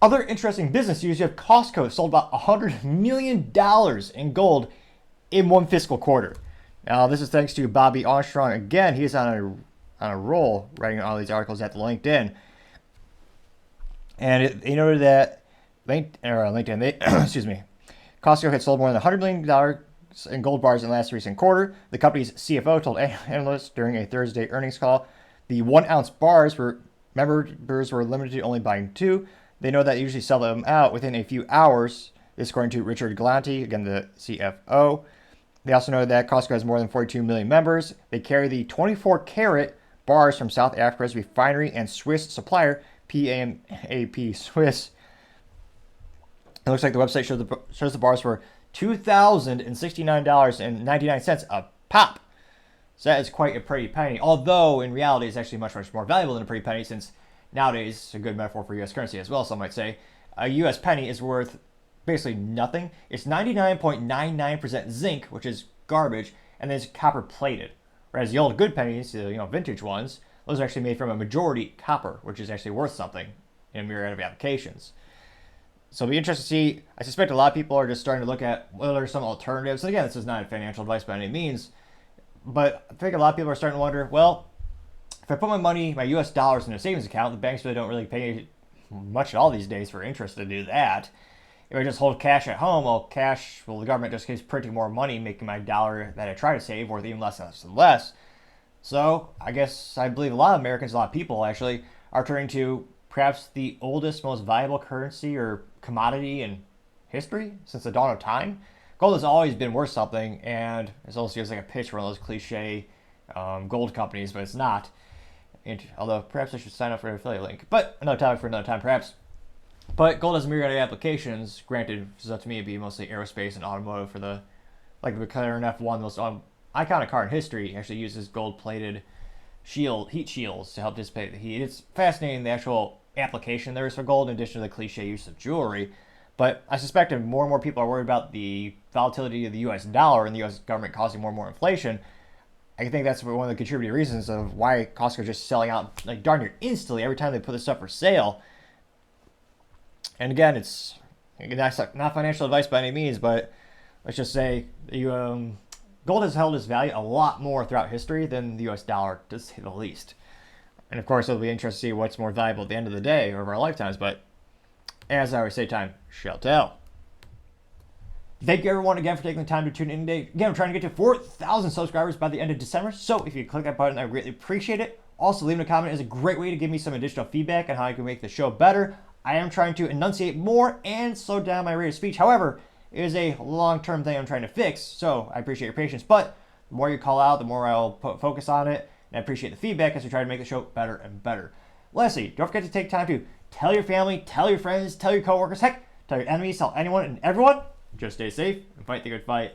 Other interesting business news, you have Costco sold about $100 million in gold in one fiscal quarter. Now, this is thanks to Bobby Armstrong. Again, he's on a roll writing all these articles at the LinkedIn. And he noted that excuse me, Costco had sold more than $100 million in gold bars in the last recent quarter. The company's CFO told analysts during a Thursday earnings call the 1 ounce bars members were limited to only buying 2. They know that they usually sell them out within a few hours. This according to Richard Galanti, again the CFO. They also know that Costco has more than 42 million members. They carry the 24-karat bars from South Africa's refinery and Swiss supplier, PAMAP Swiss. It looks like the website shows the bars for $2,069.99 a pop. So that is quite a pretty penny. Although, in reality, it's actually much, much more valuable than a pretty penny, since nowadays, it's a good metaphor for U.S. currency as well, some might say, a U.S. penny is worth basically nothing. It's 99.99% zinc, which is garbage, and then it's copper plated. Whereas the old good pennies, vintage ones, those are actually made from a majority copper, which is actually worth something in a myriad of applications. So it'll be interesting to see. I suspect a lot of people are just starting to look at what are some alternatives. And again, this is not financial advice by any means, but I think a lot of people are starting to wonder, well, if I put my money, my US dollars in a savings account, the banks really don't really pay much at all these days for interest to do that. If I just hold cash at home, the government just keeps printing more money, making my dollar that I try to save worth even less and less and less. So I believe a lot of Americans, a lot of people actually, are turning to perhaps the oldest, most valuable currency or commodity in history since the dawn of time. Gold has always been worth something, and it almost feels like a pitch for one of those cliche gold companies, but it's not. Although perhaps I should sign up for an affiliate link. But another topic for another time, perhaps. But gold has a myriad of applications. Granted, to me, it'd be mostly aerospace and automotive for the McLaren F1, the most iconic car in history, actually uses gold-plated heat shields to help dissipate the heat. It's fascinating the actual application there is for gold, in addition to the cliche use of jewelry. But I suspect if more and more people are worried about the volatility of the U.S. dollar and the U.S. government causing more and more inflation, I think that's one of the contributing reasons of why Costco is just selling out darn near instantly every time they put this stuff for sale. And again, it's not financial advice by any means, but let's just say gold has held its value a lot more throughout history than the U.S. dollar, to say the least. And of course, it'll be interesting to see what's more valuable at the end of the day over our lifetimes. But as I always say, time shall tell. Thank you everyone again for taking the time to tune in today. Again, I'm trying to get to 4,000 subscribers by the end of December. So if you click that button, I greatly appreciate it. Also, leaving a comment is a great way to give me some additional feedback on how I can make the show better. I am trying to enunciate more and slow down my rate of speech. However, it is a long-term thing I'm trying to fix, so I appreciate your patience. But the more you call out, the more I'll focus on it, and I appreciate the feedback as we try to make the show better and better. Lastly, don't forget to take time to tell your family, tell your friends, tell your coworkers, heck, tell your enemies, tell anyone and everyone. Just stay safe and fight the good fight.